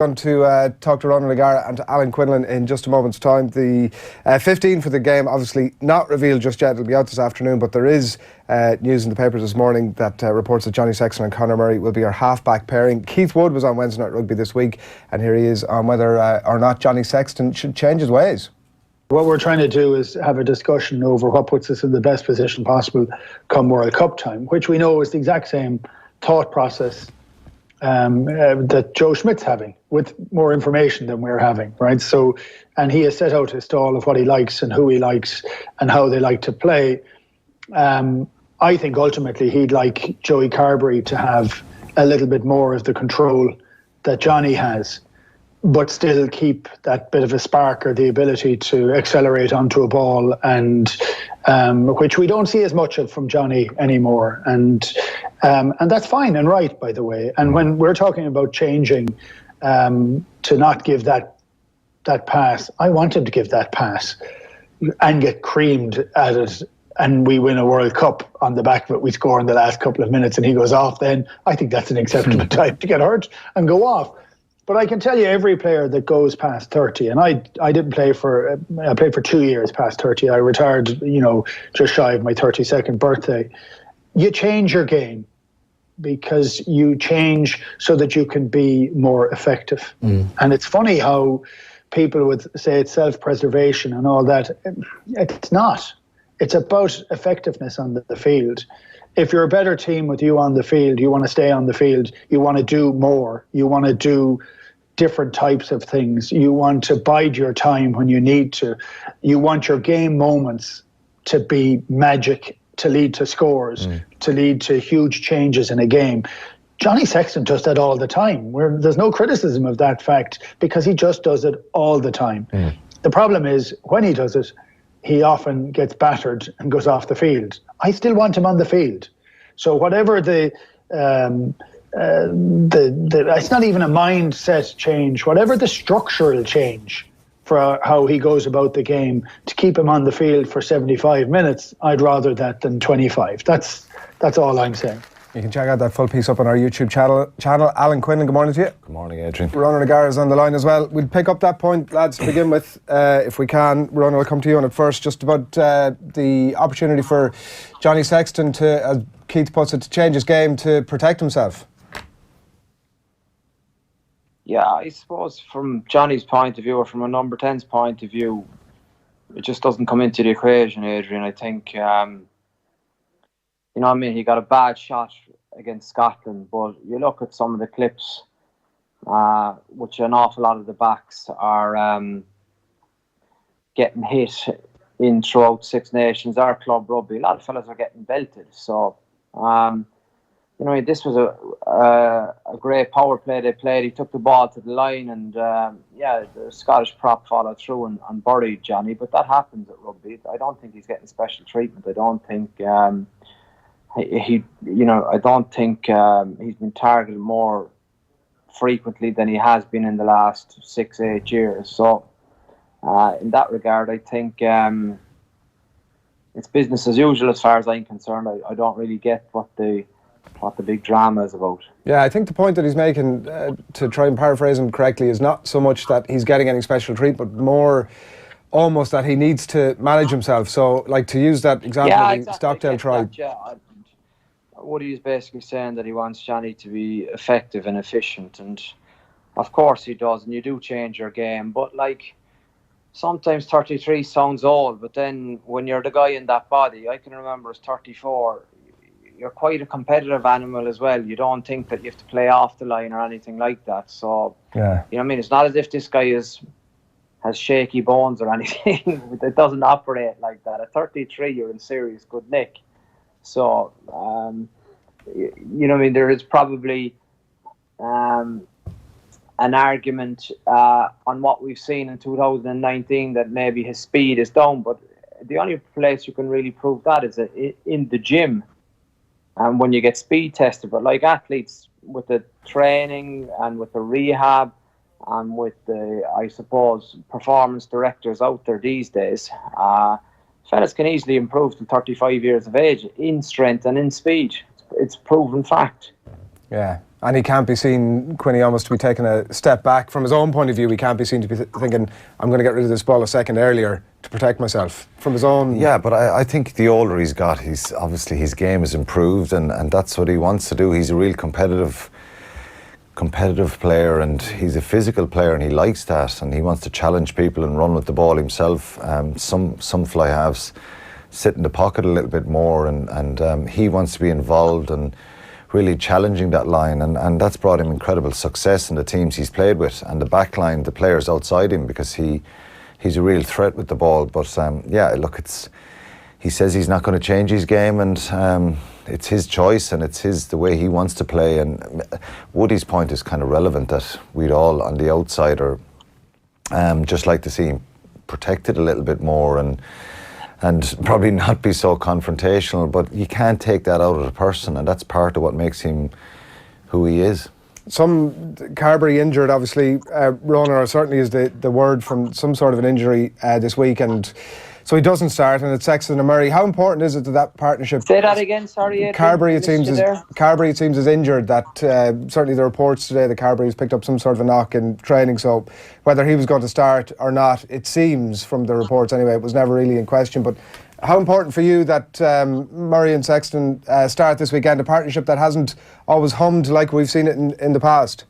Going to talk to Ronan and to Alan Quinlan in just a moment's time. The 15 for the game, obviously not revealed just yet. It'll be out this afternoon, but there is news in the papers this morning that reports that Johnny Sexton and Conor Murray will be our halfback pairing. Keith Wood was on Wednesday Night Rugby this week, and here he is on whether or not Johnny Sexton should change his ways. What we're trying to do is have a discussion over what puts us in the best position possible come World Cup time, which we know is the exact same thought process that Joe Schmidt's having, with more information than we're having, right? So, and he has set out his stall of what he likes and who he likes and how they like to play. I think ultimately he'd like Joey Carberry to have a little bit more of the control that Johnny has, but still keep that bit of a spark or the ability to accelerate onto a ball, and which we don't see as much of from Johnny anymore. And that's fine and right, by the way. And when we're talking about changing to not give that pass, I want him to give that pass and get creamed at it, and we win a World Cup on the back of it. We score in the last couple of minutes and he goes off, then I think that's an acceptable time to get hurt and go off. But I can tell you, every player that goes past 30, and I didn't play for, I played for 2 years past 30. I retired, just shy of my 32nd birthday. You change your game because you change so that you can be more effective. And it's funny how people would say it's self-preservation and all that. It's not. It's about effectiveness on the field. If you're a better team with you on the field, you want to stay on the field, you want to do more, you want to do different types of things, you want to bide your time when you need to, you want your game moments to be magic, to lead to scores, to lead to huge changes in a game. Johnny Sexton does that all the time. There's no criticism of that fact because he just does it all the time. The problem is when he does it, he often gets battered and goes off the field. I still want him on the field. So whatever it's not even a mindset change, whatever the structural change for how he goes about the game to keep him on the field for 75 minutes, I'd rather that than 25. That's all I'm saying. You can check out that full piece up on our YouTube channel. Alan Quinlan, good morning to you. Good morning, Adrian. Ronan is on the line as well. We'll pick up that point, lads, to begin with, if we can. Ronan, I'll come to you on it first, just about the opportunity for Johnny Sexton to, as Keith puts it, to change his game to protect himself. Yeah, I suppose from Johnny's point of view, or from a number 10's point of view, it just doesn't come into the equation, Adrian. I think... he got a bad shot against Scotland, but you look at some of the clips, which an awful lot of the backs are getting hit in throughout Six Nations, our club rugby. A lot of fellas are getting belted. So, this was a great power play they played. He took the ball to the line and, the Scottish prop followed through and buried Johnny. But that happens at rugby. I don't think he's getting special treatment. I don't think... I don't think he's been targeted more frequently than he has been in the last 6-8 years. So, in that regard, I think it's business as usual as far as I'm concerned. I don't really get what the big drama is about. Yeah, I think the point that he's making, to try and paraphrase him correctly, is not so much that he's getting any special treatment, but more almost that he needs to manage himself. So, like, to use that example, exactly. Stockdale tried. Woody is basically saying that he wants Johnny to be effective and efficient, and of course he does, and you do change your game, but like sometimes 33 sounds old, but then when you're the guy in that body, I can remember as 34, you're quite a competitive animal as well. You don't think that you have to play off the line or anything like that. So it's not as if this guy has shaky bones or anything. It doesn't operate like that. At 33 you're in serious good nick. So, there is probably an argument on what we've seen in 2019 that maybe his speed is down, but the only place you can really prove that is in the gym and when you get speed tested. But like athletes, with the training and with the rehab and with the, I suppose, performance directors out there these days, fellas can easily improve to 35 years of age in strength and in speed. It's proven fact. Yeah, and he can't be seen, Quinny, almost to be taking a step back. From his own point of view, he can't be seen to be thinking, I'm going to get rid of this ball a second earlier to protect myself. From his own... Yeah, but I think the older he's got, he's obviously his game has improved, and that's what he wants to do. He's a real competitive player, and he's a physical player, and he likes that, and he wants to challenge people and run with the ball himself. Some fly halves sit in the pocket a little bit more, and he wants to be involved and really challenging that line, and that's brought him incredible success in the teams he's played with, and the back line, the players outside him, because he's a real threat with the ball. But yeah, look, he says he's not going to change his game, and it's his choice, and it's the way he wants to play. And Woody's point is kind of relevant, that we'd all on the outside are just like to see him protected a little bit more, and probably not be so confrontational, but you can't take that out of the person, and that's part of what makes him who he is. Some Carberry injured, obviously, Ronan, or certainly is the word from some sort of an injury this week, and so he doesn't start, and it's Sexton and Murray. How important is it to that partnership? Say that again, sorry, Adrian. Carberry, it seems, is injured. That certainly the reports today that Carberry has picked up some sort of a knock in training, so whether he was going to start or not, it seems from the reports anyway, it was never really in question. But how important for you that Murray and Sexton start this weekend, a partnership that hasn't always hummed like we've seen it in the past?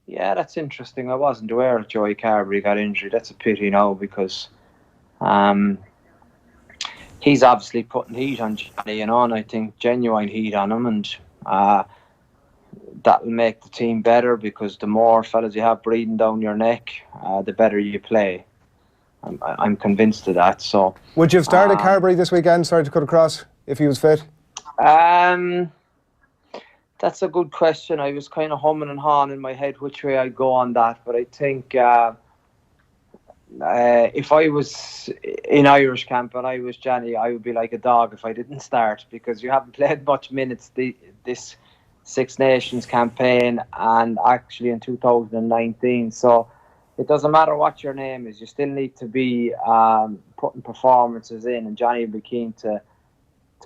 Yeah, that's interesting. I wasn't aware that Joey Carberry got injured. That's a pity now, because he's obviously putting heat on Johnny, and I think genuine heat on him, and that will make the team better, because the more fellas you have breathing down your neck, the better you play. I'm convinced of that. So, would you have started Carberry this weekend? Sorry to cut across. If he was fit. That's a good question. I was kind of humming and hawing in my head which way I'd go on that, but I think if I was in Irish camp and I was Johnny, I would be like a dog if I didn't start, because you haven't played much minutes this Six Nations campaign, and actually in 2019. So it doesn't matter what your name is, you still need to be putting performances in, and Johnny would be keen to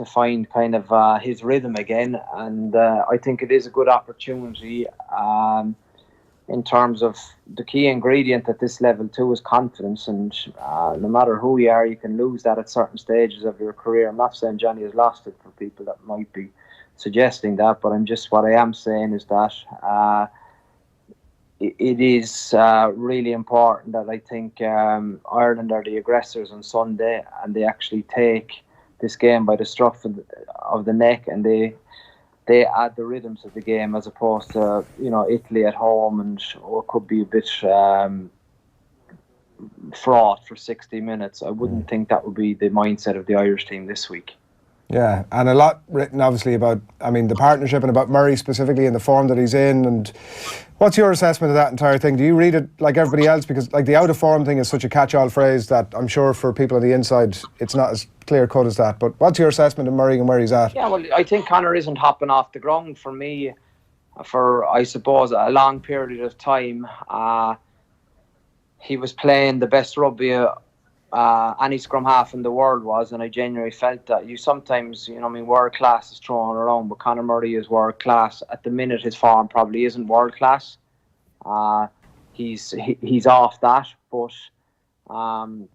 find kind of his rhythm again, and I think it is a good opportunity in terms of the key ingredient at this level too is confidence, and no matter who you are, you can lose that at certain stages of your career. I'm not saying Johnny has lost it, for people that might be suggesting that, but what I am saying is that it is really important that I think Ireland are the aggressors on Sunday, and they actually take this game by the scruff of the neck, and they add the rhythms of the game, as opposed to Italy at home, and it could be a bit fraught for 60 minutes. I wouldn't think that would be the mindset of the Irish team this week. Yeah, and a lot written obviously about, the partnership, and about Murray specifically and the form that he's in. And what's your assessment of that entire thing? Do you read it like everybody else? Because the out of form thing is such a catch-all phrase that I'm sure for people on the inside it's not as clear cut as that. But what's your assessment of Murray and where he's at? Yeah, well, I think Conor isn't hopping off the ground for me for, I suppose, a long period of time. He was playing the best rugby any scrum half in the world was, and I genuinely felt that. You sometimes, world class is thrown around, but Conor Murray is world class. At the minute, his form probably isn't world class. He's off that, but I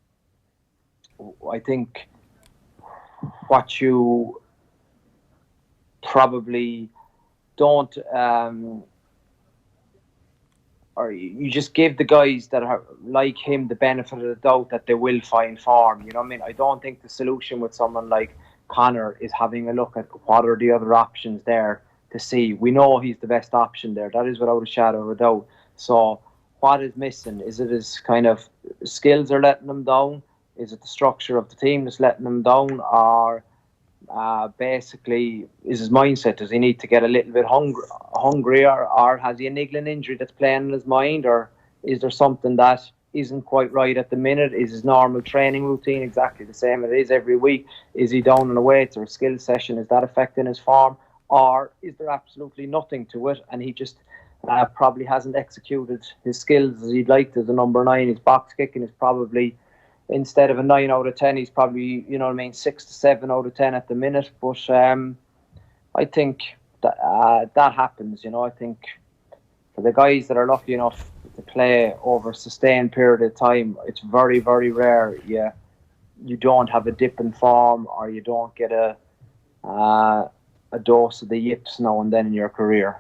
think what you probably don't, or you just give the guys that are like him the benefit of the doubt that they will find form. I don't think the solution with someone like Conor is having a look at what are the other options there to see. We know he's the best option there. That is without a shadow of a doubt. So what is missing? Is it his kind of skills are letting him down? Is it the structure of the team that's letting him down? Or basically, is his mindset? Does he need to get a little bit hungrier, or has he a niggling injury that's playing in his mind, or is there something that isn't quite right at the minute? Is his normal training routine exactly the same it is every week? Is he down on a weights or a skill session? Is that affecting his form, or is there absolutely nothing to it, and he just probably hasn't executed his skills as he'd liked as a number 9? His box kicking is probably, instead of a 9 out of 10, he's probably 6 to 7 out of 10 at the minute. But I think that happens. I think for the guys that are lucky enough to play over a sustained period of time, it's very, very rare. You don't have a dip in form, or you don't get a dose of the yips now and then in your career.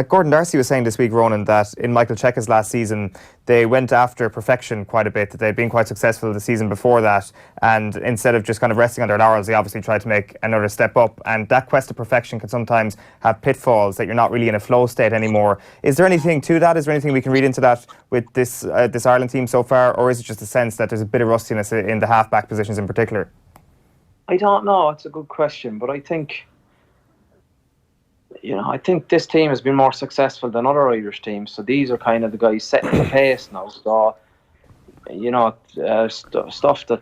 Gordon Darcy was saying this week, Ronan, that in Michael Cheika's last season, they went after perfection quite a bit, that they'd been quite successful the season before that, and instead of just kind of resting on their laurels, they obviously tried to make another step up, and that quest of perfection can sometimes have pitfalls, that you're not really in a flow state anymore. Is there anything to that? Is there anything we can read into that with this Ireland team so far, or is it just a sense that there's a bit of rustiness in the halfback positions in particular? I don't know. It's a good question, but I think this team has been more successful than other Irish teams. So these are kind of the guys setting the pace now. So, stuff that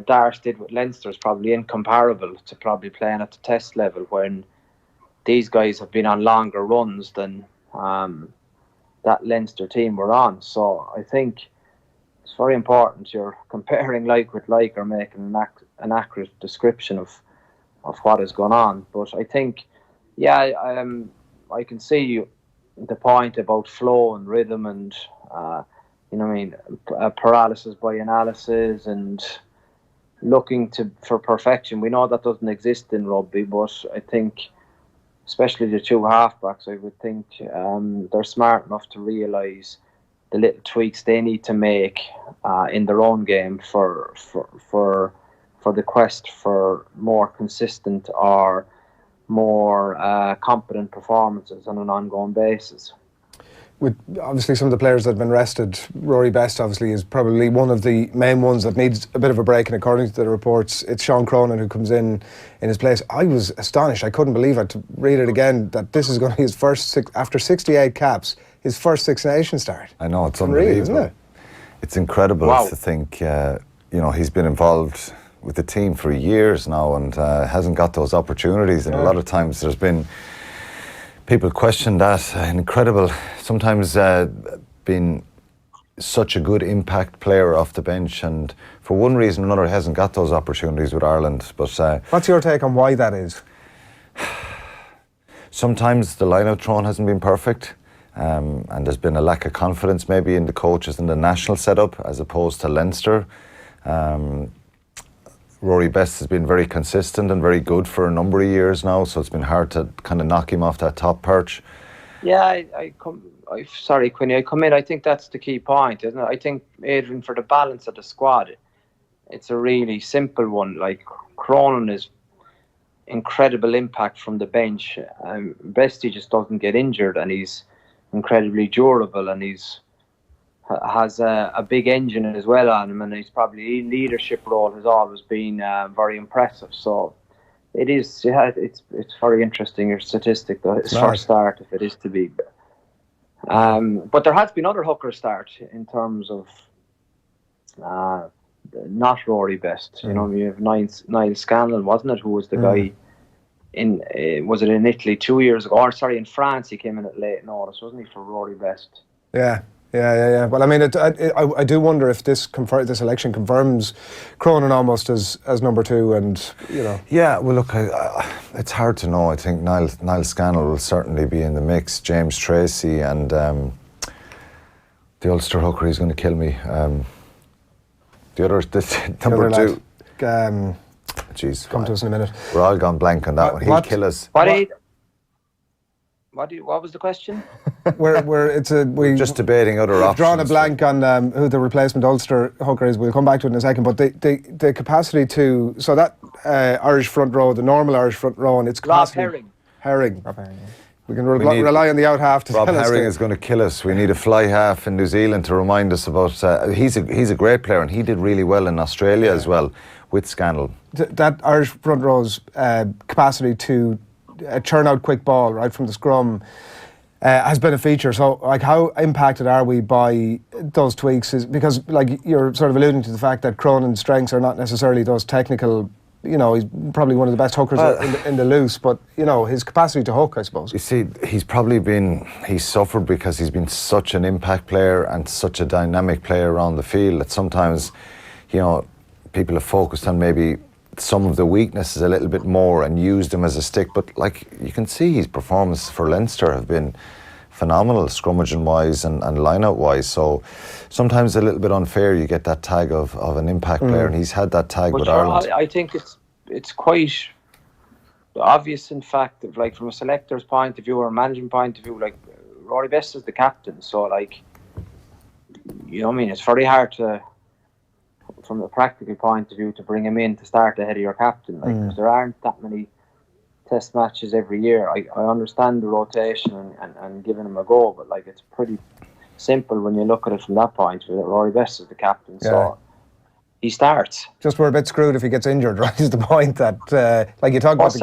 Darce did with Leinster is probably incomparable to probably playing at the test level, when these guys have been on longer runs than that Leinster team were on. So I think it's very important you're comparing like with like, or making an accurate description of what has gone on. But I think, I can see the point about flow and rhythm and, paralysis by analysis and looking for perfection. We know that doesn't exist in rugby, but I think, especially the two halfbacks, I would think they're smart enough to realise the little tweaks they need to make in their own game for the quest for more consistent or more competent performances on an ongoing basis. With obviously some of the players that have been rested, Rory Best obviously is probably one of the main ones that needs a bit of a break, and according to the reports, it's Sean Cronin who comes in his place. I was astonished, I couldn't believe it, to read it again, that this is going to be his first after 68 caps, his first Six Nations start. I know, it's unbelievable, isn't it? It's incredible to think, he's been involved with the team for years now and hasn't got those opportunities, and a lot of times there's been people question that. Incredible, sometimes been such a good impact player off the bench, and for one reason or another hasn't got those opportunities with Ireland. But what's your take on why that is? Sometimes the line-out thrown hasn't been perfect, and there's been a lack of confidence maybe in the coaches in the national setup as opposed to Leinster. Rory Best has been very consistent and very good for a number of years now, so it's been hard to kind of knock him off that top perch. Yeah, sorry, Quinny, I come in. I think that's the key point, isn't it? I think, Adrian, for the balance of the squad, it's a really simple one. Like, Cronin is incredible impact from the bench. Bestie just doesn't get injured, and he's incredibly durable, and has a big engine as well on him, and he's probably leadership role has always been very impressive. So it is, it's very interesting, your statistic, his first start, if it is to be. But there has been other hookers start in terms of not Rory Best. You have Niall Scanlon, wasn't it, who was the guy was it in Italy 2 years ago? Or sorry, in France he came in at late notice, wasn't he, for Rory Best? Yeah. Well, I mean, I do wonder if this election confirms Cronin almost as number two, and Yeah, well, look, it's hard to know. I think Niall Scannell will certainly be in the mix. James Tracy and the Ulster hooker, he's going to kill me. The other, number two. Jeez, come to us in a minute. We're all gone blank on that one. He'll kill us. What was the question? We're just debating other options. Drawn a blank on who the replacement Ulster hooker is. We'll come back to it in a second. But the capacity to, so that Irish front row, the normal Irish front row, and its capacity. Rob Herring. Rob Herring, yeah. We can rely on the out half to Rob tell us. Herring is going to kill us. We need a fly half in New Zealand to remind us about. He's a great player, and he did really well in Australia as well with Scannell. That Irish front row's capacity to churn out quick ball right from the scrum has been a feature. So, like, how impacted are we by those tweaks? Is because, like, you're sort of alluding to the fact that Cronin's strengths are not necessarily those technical. He's probably one of the best hookers in the loose, but his capacity to hook, I suppose. You see, he's suffered because he's been such an impact player and such a dynamic player around the field that sometimes, people have focused on maybe some of the weaknesses a little bit more and used them as a stick. But like you can see, his performances for Leinster have been phenomenal, scrummaging wise and line-out wise. So sometimes a little bit unfair. You get that tag of an impact player, and he's had that tag with Ireland. I think it's quite obvious, in fact, that, like, from a selector's point of view or a managing point of view, like, Rory Best is the captain. So, like, you know what I mean? It's very hard to, from a practical point of view, to bring him in to start ahead of your captain. Like, 'cause there aren't that many test matches every year. I understand the rotation and giving him a go, but, like, it's pretty simple when you look at it from that point of view, that Rory Best is the captain. So he starts. Just we're a bit screwed if he gets injured, right? Is the point that, like you talk about...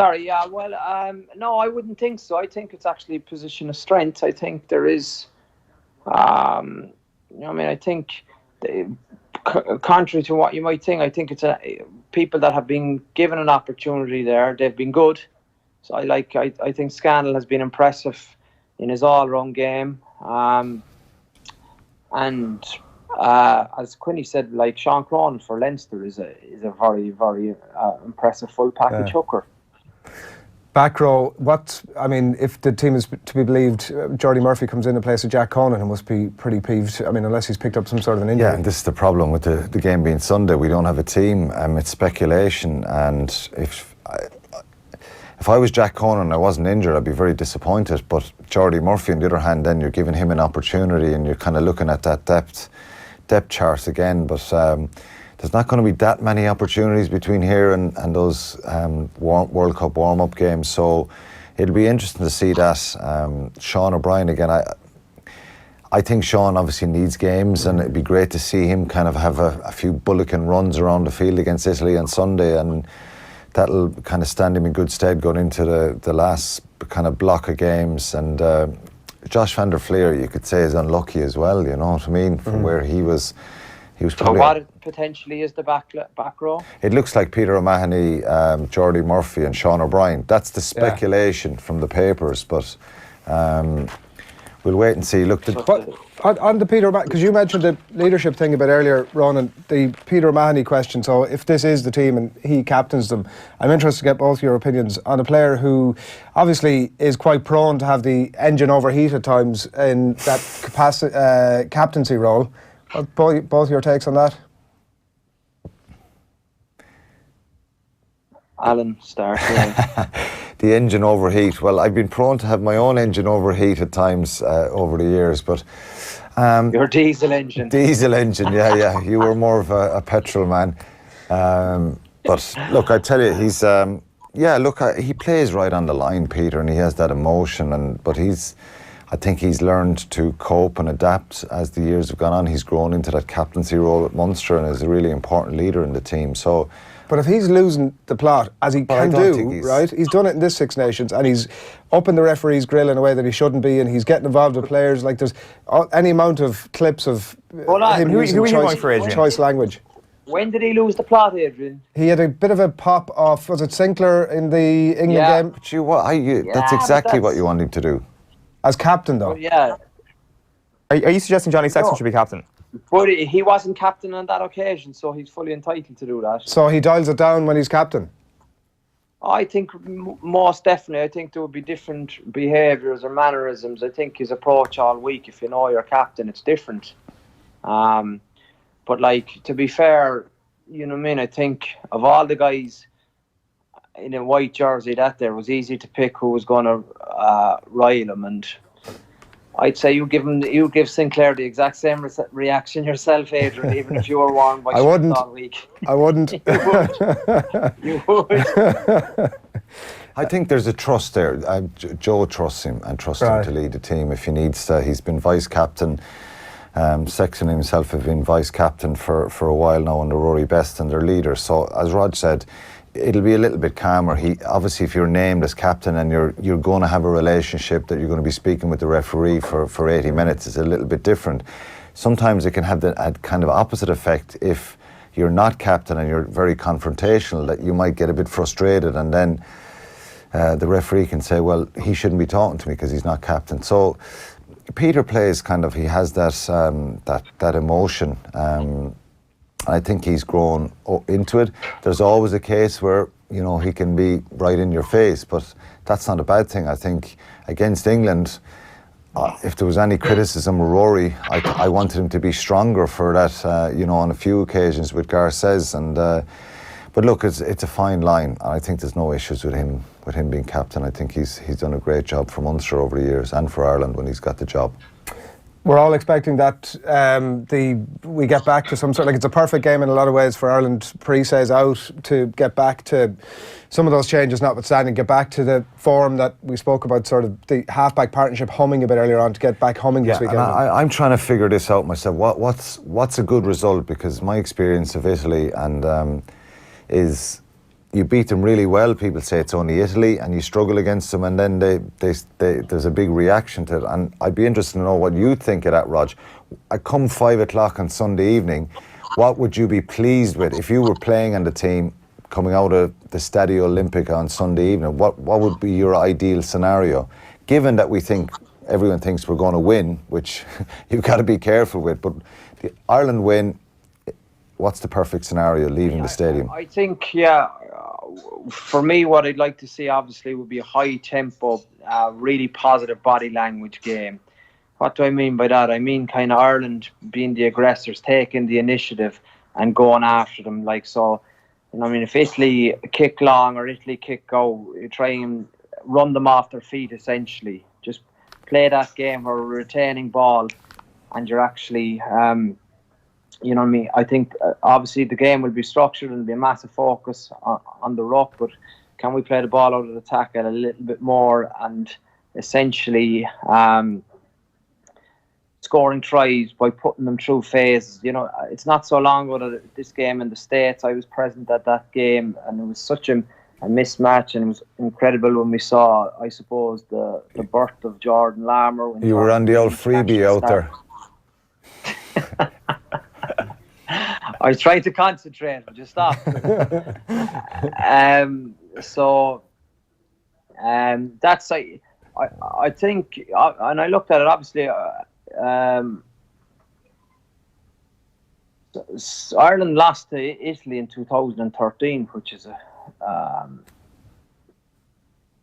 No, I wouldn't think so. I think it's actually a position of strength. I think there is, you know what I mean, I think, contrary to what you might think, I think it's people that have been given an opportunity there, they've been good. So I think Scannell has been impressive in his all-round game. And as Quinny said, like, Sean Cronin for Leinster is a very, very impressive full package hooker. Back row, if the team is to be believed, Jordy Murphy comes in place of Jack Conan and must be pretty peeved. I mean, unless he's picked up some sort of an injury. Yeah, and this is the problem with the game being Sunday. We don't have a team. It's speculation, and if I was Jack Conan and I wasn't injured, I'd be very disappointed. But Jordy Murphy, on the other hand, then you're giving him an opportunity, and you're kind of looking at that depth chart again. But there's not going to be that many opportunities between here and those World Cup warm-up games. So it'll be interesting to see that. Sean O'Brien again. I think Sean obviously needs games, and it'd be great to see him kind of have a few Bullock runs around the field against Italy on Sunday, and that'll kind of stand him in good stead going into the last kind of block of games. And Josh van der Fleer, you could say, is unlucky as well, you know what I mean, from where he was probably... So what potentially is the back row? It looks like Peter O'Mahony, Jordy Murphy and Sean O'Brien. That's the speculation from the papers, but we'll wait and see. Look, on the Peter O'Mahony, because you mentioned the leadership thing a bit earlier, Ronan, the Peter O'Mahony question. So if this is the team and he captains them, I'm interested to get both your opinions on a player who obviously is quite prone to have the engine overheat at times in that captaincy role. Both your takes on that? Alan, start. The engine overheat. Well, I've been prone to have my own engine overheat at times over the years, but... Your diesel engine. Diesel engine, yeah. You were more of a petrol man. But look, I tell you, he's... he plays right on the line, Peter, and he has that emotion, but I think he's learned to cope and adapt as the years have gone on. He's grown into that captaincy role at Munster and is a really important leader in the team. So... But if he's losing the plot, as he can do, right? He's done it in this Six Nations, and he's up in the referee's grill in a way that he shouldn't be, and he's getting involved with players. Like, there's any amount of clips of him using choice language. When did he lose the plot, Adrian? He had a bit of a pop off, was it Sinclair in the England game? But that's exactly what you want him to do. As captain, though. Yeah. Are you suggesting Johnny Sexton should be captain? But he wasn't captain on that occasion, so he's fully entitled to do that. So he dials it down when he's captain? I think most definitely. I think there would be different behaviours or mannerisms. I think his approach all week, if you know you're captain, it's different. But, like, to be fair, you know what I mean, I think of all the guys in a white jersey that there, was easy to pick who was going to rile him, and I'd say you give Sinclair the exact same reaction yourself, Adrian, even if you were warned by Sexton all week. I wouldn't. You would. I think there's a trust there. Joe trusts him and trusts him to lead the team if he needs to. He's been vice captain. Sexton himself have been vice captain for a while now under Rory Best and their leader. So as Rog said, it'll be a little bit calmer. Obviously, if you're named as captain and you're going to have a relationship that you're going to be speaking with the referee for 80 minutes, it's a little bit different. Sometimes it can have a kind of opposite effect if you're not captain and you're very confrontational, that you might get a bit frustrated, and then the referee can say, well, he shouldn't be talking to me because he's not captain. So Peter plays he has that emotion. And I think he's grown into it. There's always a case where, you know, he can be right in your face, but that's not a bad thing. I think against England, if there was any criticism of Rory, I wanted him to be stronger for that, you know, on a few occasions with Garces. And but look, it's a fine line. I think there's no issues with him being captain. I think he's done a great job for Munster over the years and for Ireland when he's got the job. We're all expecting that we get back to some sort, like, it's a perfect game in a lot of ways for Ireland. Pre-says out to get back to some of those changes notwithstanding, get back to the form that we spoke about, sort of the halfback partnership humming a bit earlier on, to get back humming this weekend. I'm trying to figure this out myself. What's a good result? Because my experience of Italy is you beat them really well. People say it's only Italy, and you struggle against them, and then there's a big reaction to it. And I'd be interested to know what you think of that, Rog. I come 5 o'clock on Sunday evening. What would you be pleased with if you were playing on the team coming out of the Stadio Olimpico on Sunday evening? What would be your ideal scenario, given that everyone thinks we're going to win, which you've got to be careful with. But the Ireland win. What's the perfect scenario leaving the stadium? I think, for me, what I'd like to see, obviously, would be a high tempo, really positive body language game. What do I mean by that? I mean kind of Ireland being the aggressors, taking the initiative and going after them. Like, so, you know, I mean, if Italy kick long or Italy kick go, you try and run them off their feet, essentially. Just play that game where we're retaining ball and you're actually... you know what I mean? I think obviously the game will be structured and there'll be a massive focus on the ruck, but can we play the ball out of the tackle a little bit more and essentially scoring tries by putting them through phases? You know, it's not so long ago that this game in the States, I was present at that game, and it was such a mismatch, and it was incredible when we saw, I suppose, the birth of Jordan Larmour. You were on the old freebie out there. I was trying to concentrate, but just stop. That's I think, and I looked at it, obviously. Ireland lost to Italy in 2013,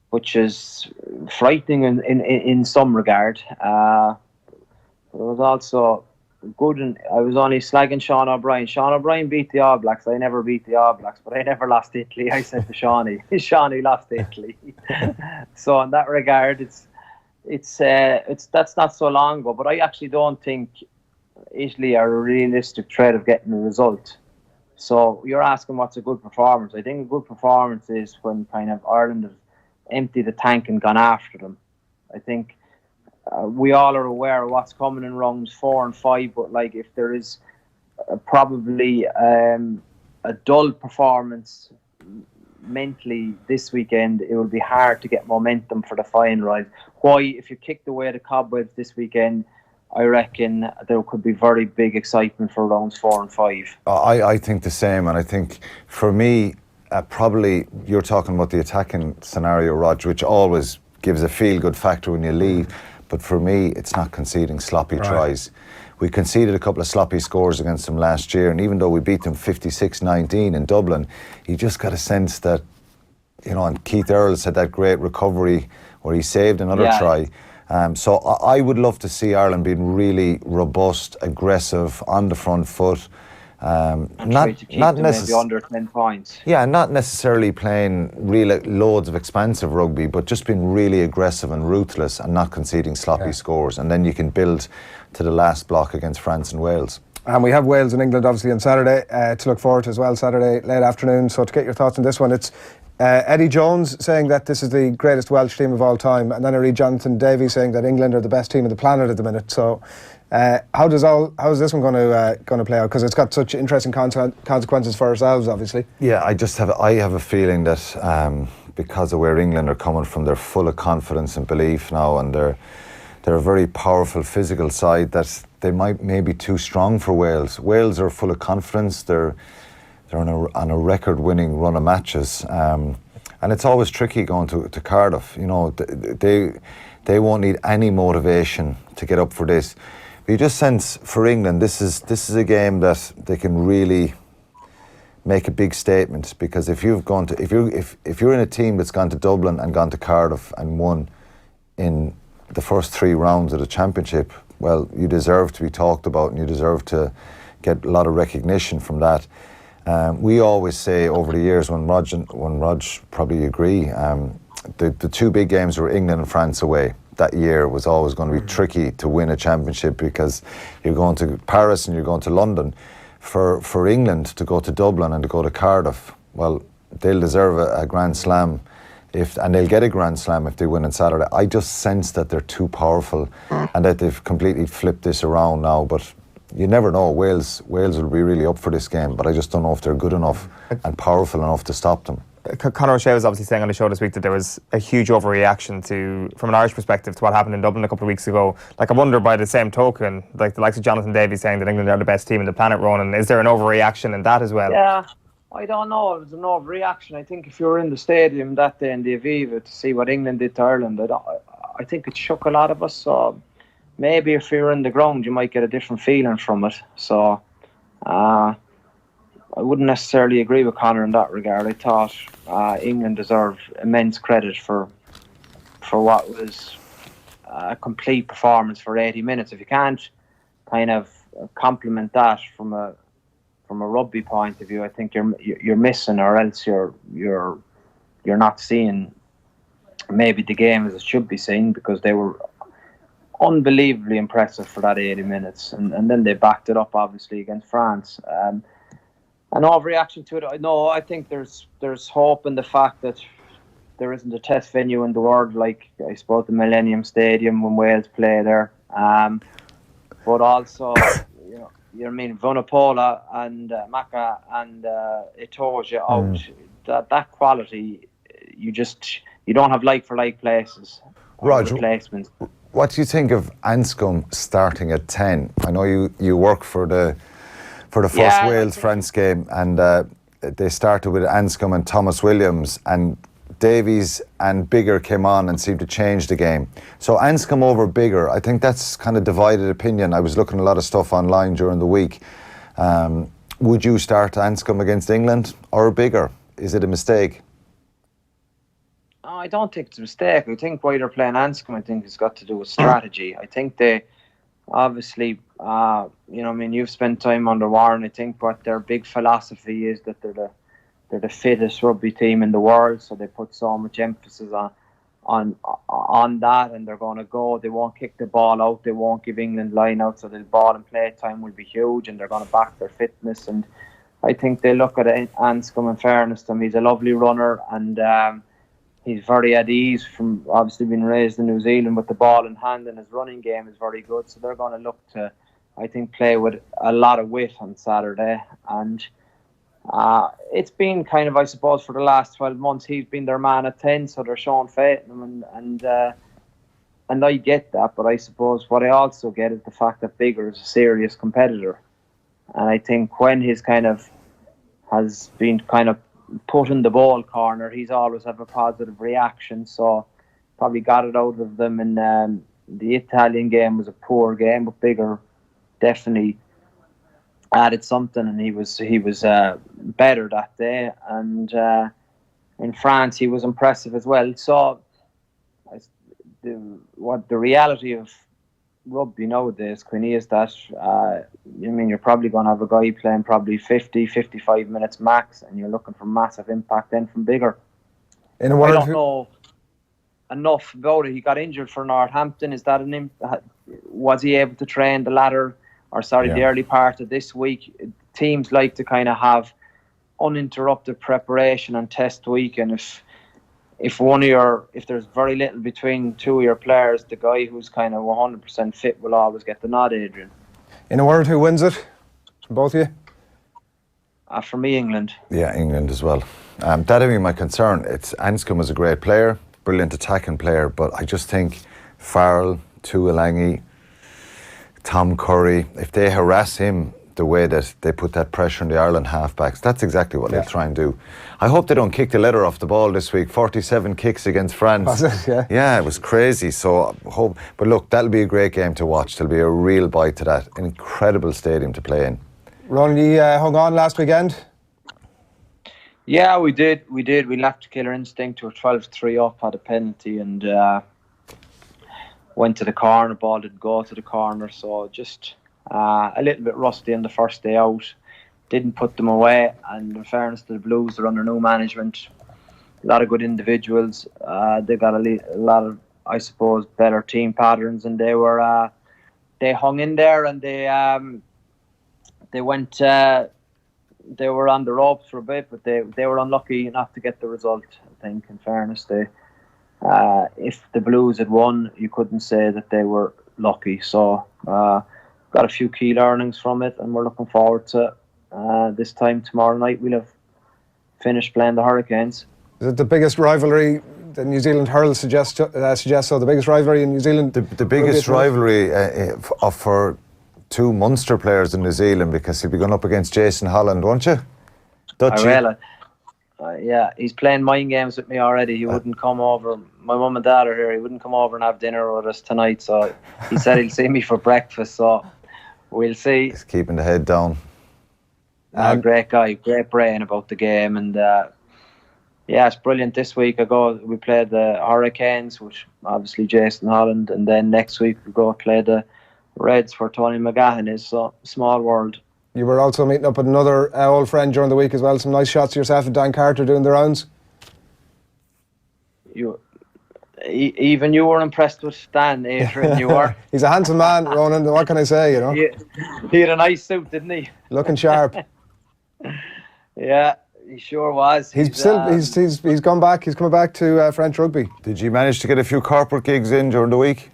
which is frightening in some regard. But it was also good, and I was only slagging Sean O'Brien. Sean O'Brien beat the All Blacks. I never beat the All Blacks, but I never lost to Italy. I said to Shawnee, Shawnee lost to Italy. So in that regard, it's that's not so long ago. But I actually don't think Italy are a realistic threat of getting a result. So you're asking what's a good performance. I think a good performance is when kind of Ireland have emptied the tank and gone after them. I think we all are aware of what's coming in rounds 4 and 5, but like if there is probably a dull performance mentally this weekend, it will be hard to get momentum for the final. Why, if you kicked away the cobwebs this weekend, I reckon there could be very big excitement for rounds 4 and 5. I think the same, and I think for me, probably you're talking about the attacking scenario, Rog, which always gives a feel-good factor when you leave. But for me, it's not conceding sloppy tries. We conceded a couple of sloppy scores against them last year, and even though we beat them 56-19 in Dublin, you just got a sense that, you know, and Keith Earls had that great recovery where he saved another try. So I would love to see Ireland being really robust, aggressive, on the front foot. Not necessarily under 10 points. Yeah, not necessarily playing really loads of expansive rugby, but just being really aggressive and ruthless and not conceding sloppy scores. And then you can build to the last block against France and Wales. And we have Wales and England obviously on Saturday to look forward to as well, Saturday late afternoon. So to get your thoughts on this one, it's Eddie Jones saying that this is the greatest Welsh team of all time, and then I read Jonathan Davies saying that England are the best team on the planet at the minute. So how is this one going to play out? Because it's got such interesting consequences for ourselves, obviously. Yeah, I have a feeling that because of where England are coming from, they're full of confidence and belief now, and they're a very powerful physical side that they might maybe too strong for Wales. Wales are full of confidence. They're on a record-winning run of matches, and it's always tricky going to Cardiff. You know, they won't need any motivation to get up for this. You just sense for England, this is a game that they can really make a big statement, because if you're in a team that's gone to Dublin and gone to Cardiff and won in the first 3 rounds of the championship, well, you deserve to be talked about and you deserve to get a lot of recognition from that. We always say over the years, when Rog probably agree, the 2 big games were England and France away. That year was always going to be tricky to win a championship, because you're going to Paris and you're going to London. For England to go to Dublin and to go to Cardiff, well, they'll deserve a Grand Slam, and they'll get a Grand Slam if they win on Saturday. I just sense that they're too powerful and that they've completely flipped this around now. But you never know. Wales will be really up for this game, but I just don't know if they're good enough and powerful enough to stop them. Conor O'Shea was obviously saying on the show this week that there was a huge overreaction from an Irish perspective, to what happened in Dublin a couple of weeks ago. Like, I wonder, by the same token, like the likes of Jonathan Davies saying that England are the best team on the planet, Ronan, is there an overreaction in that as well? Yeah, I don't know. It was an overreaction. I think if you were in the stadium that day in the Aviva to see what England did to Ireland, I think it shook a lot of us. So maybe if you were in the ground, you might get a different feeling from it. So I wouldn't necessarily agree with Conor in that regard. I thought England deserved immense credit for what was a complete performance for 80 minutes. If you can't kind of compliment that from a rugby point of view, I think you're missing, or else you're not seeing maybe the game as it should be seen, because they were unbelievably impressive for that 80 minutes, and then they backed it up obviously against France. An overreaction to it, no, I think there's hope in the fact that there isn't a test venue in the world like, I suppose, the Millennium Stadium when Wales play there. But also, Vunipola and Maka and Itoja out, that quality, you don't have like for like places. Rog, replacements. What do you think of Anscombe starting at 10? I know you work for the first Wales-France game, and they started with Anscombe and Thomas Williams, and Davies and Biggar came on and seemed to change the game. So Anscombe over Biggar, I think that's kind of divided opinion. I was looking at a lot of stuff online during the week. Would you start Anscombe against England or Biggar? Is it a mistake? I don't think it's a mistake. I think why they're playing Anscombe, I think it's got to do with strategy. I think they obviously, you've spent time under Warren. I think what their big philosophy is that they're the fittest rugby team in the world, so they put so much emphasis on that, and they're going to go. They won't kick the ball out. They won't give England line out, so the ball and play time will be huge, and they're going to back their fitness. And I think they look at Anscombe, in fairness to him, he's a lovely runner, and he's very at ease from obviously being raised in New Zealand with the ball in hand, and his running game is very good. So they're going to look to, I think, play with a lot of wit on Saturday. And it's been kind of, I suppose, for the last 12 months, he's been their man at 10, so they're showing faith in him. And I get that, but I suppose what I also get is the fact that Biggar is a serious competitor. And I think when he's has been put in the ball corner, he's always have a positive reaction. So probably got it out of them. And the Italian game was a poor game, but Biggar definitely added something, and he was better that day. And in France, he was impressive as well. So the reality of rugby nowadays, Quinny, is that you're probably going to have a guy playing probably 50-55 minutes max, and you're looking for massive impact then from Biggar. I don't know enough about it. He got injured for Northampton. Is that was he able to train the the early part of this week? Teams like to kind of have uninterrupted preparation and test week, and if there's very little between two of your players, the guy who's kind of 100% fit will always get the nod, Adrian. In a word, who wins it? From both of you? For me, England. Yeah, England as well. That'd be my concern. Anscombe was a great player, brilliant attacking player, but I just think Farrell, Tuilangi, Tom Curry, if they harass him, the way that they put that pressure on the Ireland halfbacks. That's exactly what they'll try and do. I hope they don't kick the leather off the ball this week. 47 kicks against France. Was it? Yeah. Yeah, it was crazy. So hope. But look, that'll be a great game to watch. There'll be a real bite to that. An incredible stadium to play in. Ronan, you hung on last weekend? Yeah, we did. We left the killer instinct. We were 12-3 up, had a penalty, and went to the corner. Ball didn't go to the corner, so just a little bit rusty on the first day out. Didn't put them away, and in fairness to the Blues, they're under new management. A lot of good individuals. They got a lot of, I suppose, better team patterns, and they hung in there, and they went. They were on the ropes for a bit, but they were unlucky not to get the result. I think, in fairness, if the Blues had won, you couldn't say that they were lucky. So, got a few key learnings from it, and we're looking forward to this time tomorrow night. We'll have finished playing the Hurricanes. Is it the biggest rivalry? The New Zealand hurl suggests so. The biggest rivalry in New Zealand. The biggest rivalry for two Munster players in New Zealand, because he'll be going up against Jason Holland, won't you? Dutchie. Yeah, he's playing mind games with me already. He wouldn't come over. My mum and dad are here. He wouldn't come over and have dinner with us tonight. So he said he'll see me for breakfast. So we'll see. He's keeping the head down. Great guy, great brain about the game, and it's brilliant. This week we played the Hurricanes, which obviously Jason Holland, and then next week we go play the Reds, where Tony McGahan is. So small world. You were also meeting up with another old friend during the week as well. Some nice shots of yourself and Dan Carter doing the rounds. Even you were impressed with Dan, Adrian. You were. He's a handsome man, Ronan. What can I say? You know. He had a nice suit, didn't he? Looking sharp. Yeah, he sure was. He's gone back. He's coming back to French rugby. Did you manage to get a few corporate gigs in during the week?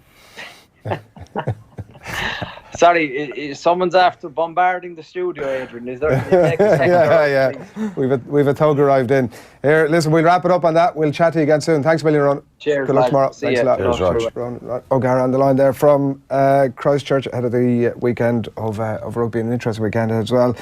Sorry, someone's after bombarding the studio, Adrian. Is there? Yeah. We've a thug arrived in. Here, listen, we'll wrap it up on that. We'll chat to you again soon. Thanks a million, Ron. Cheers. Good luck tomorrow. Thanks a lot. Cheers, Rog. Ron O'Gara on the line there from Christchurch ahead of the weekend of rugby, and an interesting weekend as well.